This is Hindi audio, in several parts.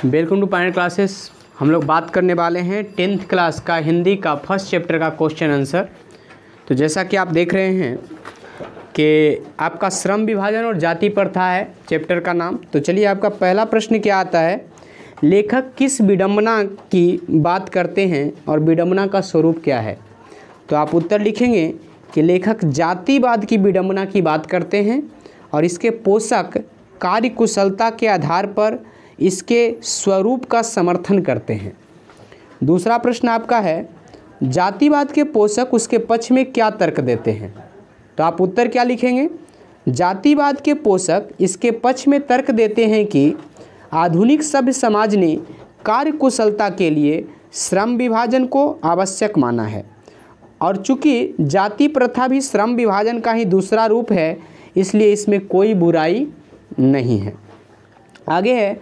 Welcome to Pioneer classes. हम लोग बात करने वाले हैं 10th क्लास का हिंदी का फर्स्ट चैप्टर का क्वेश्चन आंसर। तो जैसा कि आप देख रहे हैं कि आपका श्रम विभाजन और जाति प्रथा है चैप्टर का नाम। तो चलिए, आपका पहला प्रश्न क्या आता है, लेखक किस विडंबना की बात करते हैं और विडंबना का स्वरूप क्या है। तो आप उत्तर लिखेंगे कि लेखक जातिवाद की विडंबना की बात करते हैं और इसके पोषक कार्यकुशलता के आधार पर इसके स्वरूप का समर्थन करते हैं। दूसरा प्रश्न आपका है, जातिवाद के पोषक उसके पक्ष में क्या तर्क देते हैं। तो आप उत्तर क्या लिखेंगे, जातिवाद के पोषक इसके पक्ष में तर्क देते हैं कि आधुनिक सभ्य समाज ने कार्यकुशलता के लिए श्रम विभाजन को आवश्यक माना है और चूंकि जाति प्रथा भी श्रम विभाजन का ही दूसरा रूप है, इसलिए इसमें कोई बुराई नहीं है। आगे है,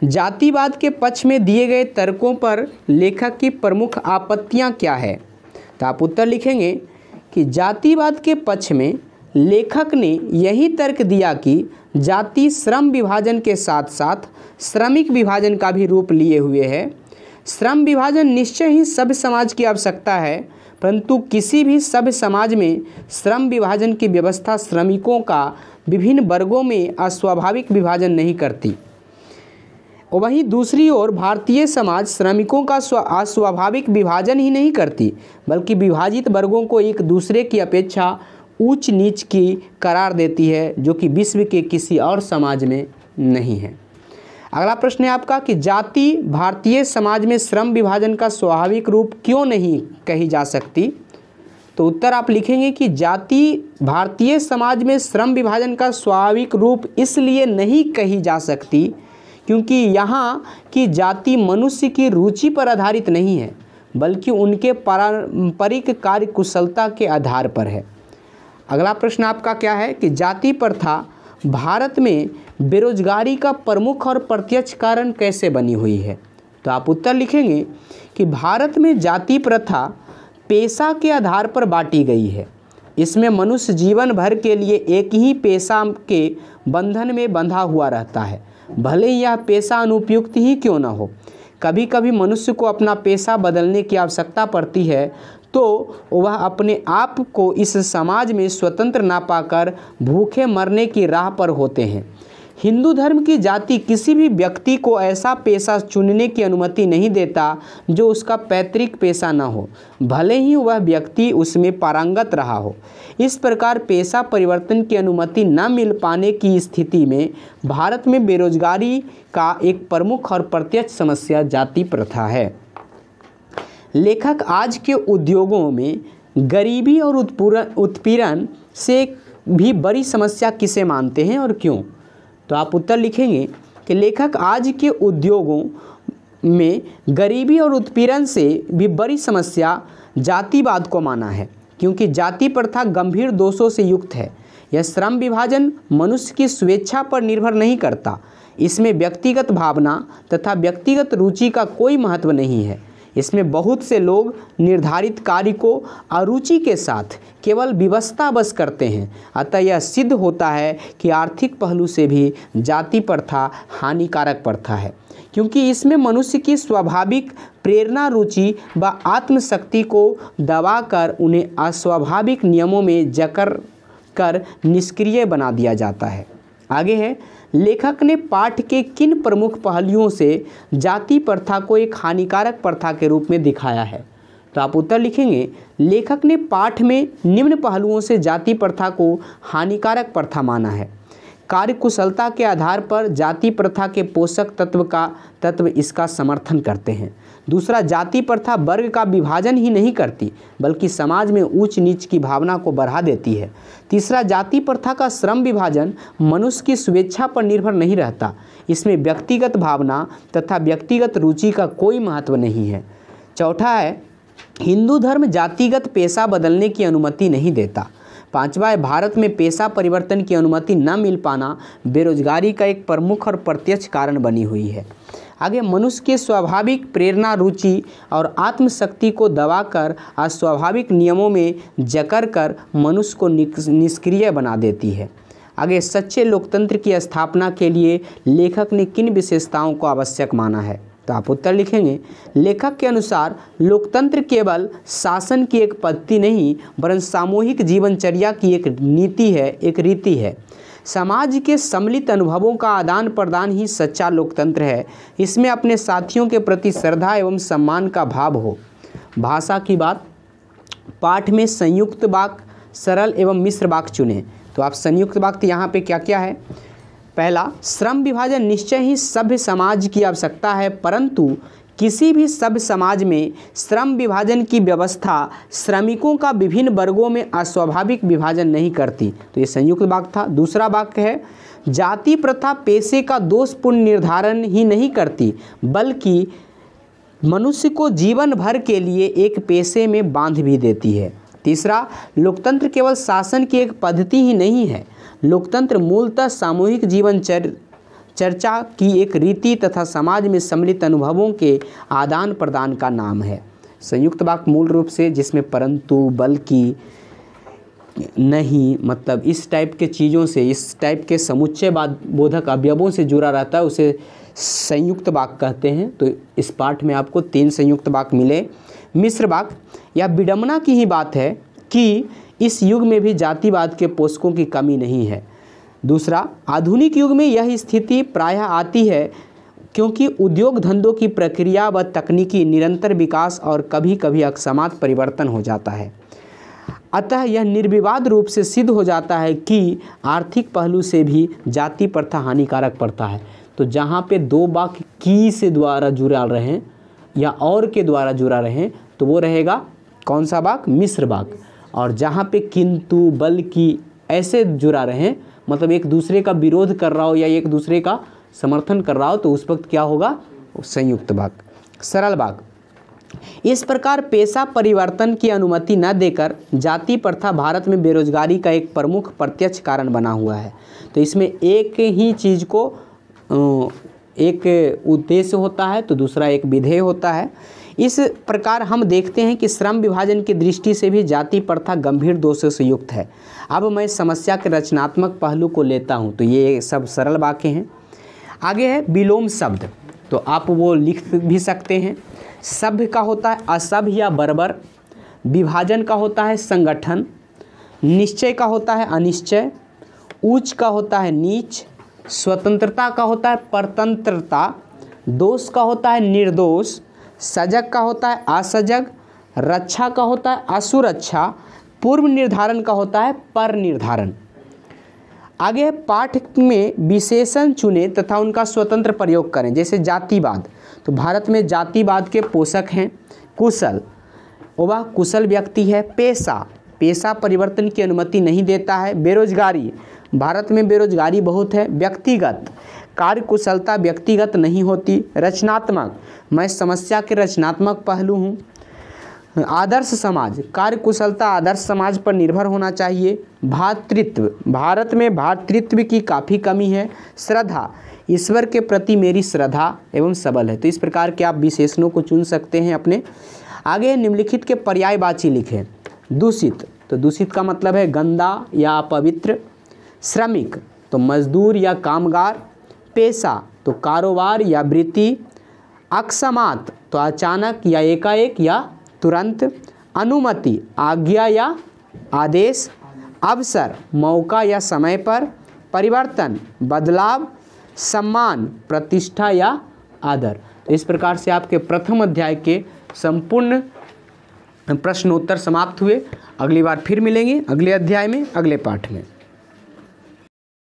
जातिवाद के पक्ष में दिए गए तर्कों पर लेखक की प्रमुख आपत्तियां क्या है। तो आप उत्तर लिखेंगे कि जातिवाद के पक्ष में लेखक ने यही तर्क दिया कि जाति श्रम विभाजन के साथ साथ श्रमिक विभाजन का भी रूप लिए हुए है। श्रम विभाजन निश्चय ही सभ्य समाज की आवश्यकता है, परंतु किसी भी सभ्य समाज में श्रम विभाजन की व्यवस्था श्रमिकों का विभिन्न वर्गों में अस्वाभाविक विभाजन नहीं करती। और वहीं दूसरी ओर भारतीय समाज श्रमिकों का अस्वाभाविक विभाजन ही नहीं करती, बल्कि विभाजित वर्गों को एक दूसरे की अपेक्षा ऊंच नीच की करार देती है, जो कि विश्व के किसी और समाज में नहीं है। अगला प्रश्न है आपका कि जाति भारतीय समाज में श्रम विभाजन का स्वाभाविक रूप क्यों नहीं कही जा सकती। तो उत्तर आप लिखेंगे कि जाति भारतीय समाज में श्रम विभाजन का स्वाभाविक रूप इसलिए नहीं कही जा सकती क्योंकि यहाँ की जाति मनुष्य की रुचि पर आधारित नहीं है, बल्कि उनके पारंपरिक कार्यकुशलता के आधार पर है। अगला प्रश्न आपका क्या है कि जाति प्रथा भारत में बेरोजगारी का प्रमुख और प्रत्यक्ष कारण कैसे बनी हुई है। तो आप उत्तर लिखेंगे कि भारत में जाति प्रथा पेशा के आधार पर बांटी गई है। इसमें मनुष्य जीवन भर के लिए एक ही पेशा के बंधन में बंधा हुआ रहता है, भले ही यह पेशा अनुपयुक्त ही क्यों न हो। कभी कभी मनुष्य को अपना पेशा बदलने की आवश्यकता पड़ती है, तो वह अपने आप को इस समाज में स्वतंत्र ना पाकर भूखे मरने की राह पर होते हैं। हिंदू धर्म की जाति किसी भी व्यक्ति को ऐसा पेशा चुनने की अनुमति नहीं देता जो उसका पैतृक पेशा न हो, भले ही वह व्यक्ति उसमें पारंगत रहा हो। इस प्रकार पेशा परिवर्तन की अनुमति न मिल पाने की स्थिति में भारत में बेरोजगारी का एक प्रमुख और प्रत्यक्ष समस्या जाति प्रथा है। लेखक आज के उद्योगों में गरीबी और उत्पीड़न से भी बड़ी समस्या किसे मानते हैं और क्यों। तो आप उत्तर लिखेंगे कि लेखक आज के उद्योगों में गरीबी और उत्पीड़न से भी बड़ी समस्या जातिवाद को माना है, क्योंकि जाति प्रथा गंभीर दोषों से युक्त है। यह श्रम विभाजन मनुष्य की स्वेच्छा पर निर्भर नहीं करता, इसमें व्यक्तिगत भावना तथा व्यक्तिगत रुचि का कोई महत्व नहीं है। इसमें बहुत से लोग निर्धारित कार्य को अरुचि के साथ केवल विवशतावश करते हैं। अतः यह सिद्ध होता है कि आर्थिक पहलू से भी जाति प्रथा हानिकारक प्रथा है, क्योंकि इसमें मनुष्य की स्वाभाविक प्रेरणा, रुचि व आत्मशक्ति को दबाकर उन्हें अस्वाभाविक नियमों में जकड़ कर निष्क्रिय बना दिया जाता है। आगे है, लेखक ने पाठ के किन प्रमुख पहलुओं से जाति प्रथा को एक हानिकारक प्रथा के रूप में दिखाया है। तो आप उत्तर लिखेंगे, लेखक ने पाठ में निम्न पहलुओं से जाति प्रथा को हानिकारक प्रथा माना है। कार्यकुशलता के आधार पर जाति प्रथा के पोषक तत्व इसका समर्थन करते हैं। दूसरा, जाति प्रथा वर्ग का विभाजन ही नहीं करती, बल्कि समाज में ऊंच नीच की भावना को बढ़ा देती है। तीसरा, जाति प्रथा का श्रम विभाजन मनुष्य की स्वेच्छा पर निर्भर नहीं रहता, इसमें व्यक्तिगत भावना तथा व्यक्तिगत रुचि का कोई महत्व नहीं है। चौथा है, हिंदू धर्म जातिगत पेशा बदलने की अनुमति नहीं देता। पांचवा है, भारत में पेशा परिवर्तन की अनुमति न मिल पाना बेरोजगारी का एक प्रमुख और प्रत्यक्ष कारण बनी हुई है। आगे, मनुष्य के स्वाभाविक प्रेरणा, रुचि और आत्मशक्ति को दबाकर अस्वाभाविक नियमों में जकड़ कर मनुष्य को निष्क्रिय बना देती है। आगे, सच्चे लोकतंत्र की स्थापना के लिए लेखक ने किन विशेषताओं को आवश्यक माना है? तो आप उत्तर लिखेंगे, लेखक के अनुसार लोकतंत्र केवल शासन की एक पद्धति नहीं वरन सामूहिक जीवनचर्या की एक नीति है, एक रीति है। समाज के सम्मिलित अनुभवों का आदान प्रदान ही सच्चा लोकतंत्र है। इसमें अपने साथियों के प्रति श्रद्धा एवं सम्मान का भाव हो। भाषा की बात, पाठ में संयुक्त वाक्य, सरल एवं मिश्र वाक्य चुनें। तो आप संयुक्त वाक्य यहाँ पे क्या क्या है? पहला, श्रम विभाजन निश्चय ही सभ्य समाज की आवश्यकता है, परंतु किसी भी सभ्य समाज में श्रम विभाजन की व्यवस्था श्रमिकों का विभिन्न वर्गों में अस्वाभाविक विभाजन नहीं करती। तो ये संयुक्त वाक्य था। दूसरा वाक्य है, जाति प्रथा पेशे का दोषपूर्ण निर्धारण ही नहीं करती बल्कि मनुष्य को जीवन भर के लिए एक पेशे में बांध भी देती है। तीसरा, लोकतंत्र केवल शासन की एक पद्धति ही नहीं है, लोकतंत्र मूलतः सामूहिक जीवन चर्चा की एक रीति तथा समाज में सम्मिलित अनुभवों के आदान प्रदान का नाम है। संयुक्त वाक्य मूल रूप से जिसमें परंतु, बल्कि, नहीं, मतलब इस टाइप के चीज़ों से, इस टाइप के समुच्चय बोधक अवयवों से जुड़ा रहता है, उसे संयुक्त वाक्य कहते हैं। तो इस पाठ में आपको 3 संयुक्त वाक्य मिले। मिश्र वाक्य, यह विडंबना की ही बात है कि इस युग में भी जातिवाद के पोषकों की कमी नहीं है। दूसरा, आधुनिक युग में यह स्थिति प्रायः आती है क्योंकि उद्योग धंधों की प्रक्रिया व तकनीकी निरंतर विकास और कभी कभी अकस्मात परिवर्तन हो जाता है। अतः यह निर्विवाद रूप से सिद्ध हो जाता है कि आर्थिक पहलू से भी जाति प्रथा हानिकारक पड़ता है। तो जहाँ पे 2 वाक्य की से द्वारा जुड़ा रहें या और के द्वारा जुड़ा रहें तो वो रहेगा कौन सा वाक्य? मिश्र वाक्य। और जहाँ पे किंतु, बल्कि ऐसे जुड़ा रहें, मतलब एक दूसरे का विरोध कर रहा हो या एक दूसरे का समर्थन कर रहा हो, तो उस वक्त क्या होगा? संयुक्त वाक्य। सरल वाक्य, इस प्रकार पेशा परिवर्तन की अनुमति न देकर जाति प्रथा भारत में बेरोजगारी का एक प्रमुख प्रत्यक्ष कारण बना हुआ है। तो इसमें एक ही चीज़ को एक उद्देश्य होता है तो दूसरा एक विधेय होता है। इस प्रकार हम देखते हैं कि श्रम विभाजन की दृष्टि से भी जाति प्रथा गंभीर दोषों से युक्त है। अब मैं समस्या के रचनात्मक पहलू को लेता हूं, तो ये सब सरल वाक्य हैं। आगे है विलोम शब्द, तो आप वो लिख भी सकते हैं। सभ्य का होता है असभ्य या बर्बर, विभाजन का होता है संगठन, निश्चय का होता है अनिश्चय, उच्च का होता है नीच, स्वतंत्रता का होता है परतंत्रता, दोष का होता है निर्दोष, सजग का होता है असजग, रक्षा का होता है असुरक्षा, पूर्व निर्धारण का होता है पर निर्धारण। आगे है पाठ में विशेषण चुनें तथा उनका स्वतंत्र प्रयोग करें। जैसे जातिवाद, तो भारत में जातिवाद के पोषक हैं कुशल, वह कुशल व्यक्ति है। पेशा परिवर्तन की अनुमति नहीं देता है। बेरोजगारी, भारत में बेरोजगारी बहुत है। व्यक्तिगत, कार्य कुशलता व्यक्तिगत नहीं होती। रचनात्मक, मैं समस्या के रचनात्मक पहलू हूँ। आदर्श समाज, कार्य कुशलता आदर्श समाज पर निर्भर होना चाहिए। भातृत्व, भारत में भातृत्व की काफ़ी कमी है। श्रद्धा, ईश्वर के प्रति मेरी श्रद्धा एवं सबल है। तो इस प्रकार के आप विशेषणों को चुन सकते हैं अपने। आगे निम्नलिखित के पर्यायवाची लिखें। दूषित, तो दूषित का मतलब है गंदा या अपवित्र। श्रमिक, तो मजदूर या कामगार। पेशा, तो कारोबार या वृत्ति। अकस्मात, तो अचानक या एकाएक या तुरंत। अनुमति, आज्ञा या आदेश। अवसर, मौका या समय पर। परिवर्तन, बदलाव। सम्मान, प्रतिष्ठा या आदर। तो इस प्रकार से आपके प्रथम अध्याय के संपूर्ण प्रश्नोत्तर समाप्त हुए। अगली बार फिर मिलेंगे अगले अध्याय में, अगले पाठ में।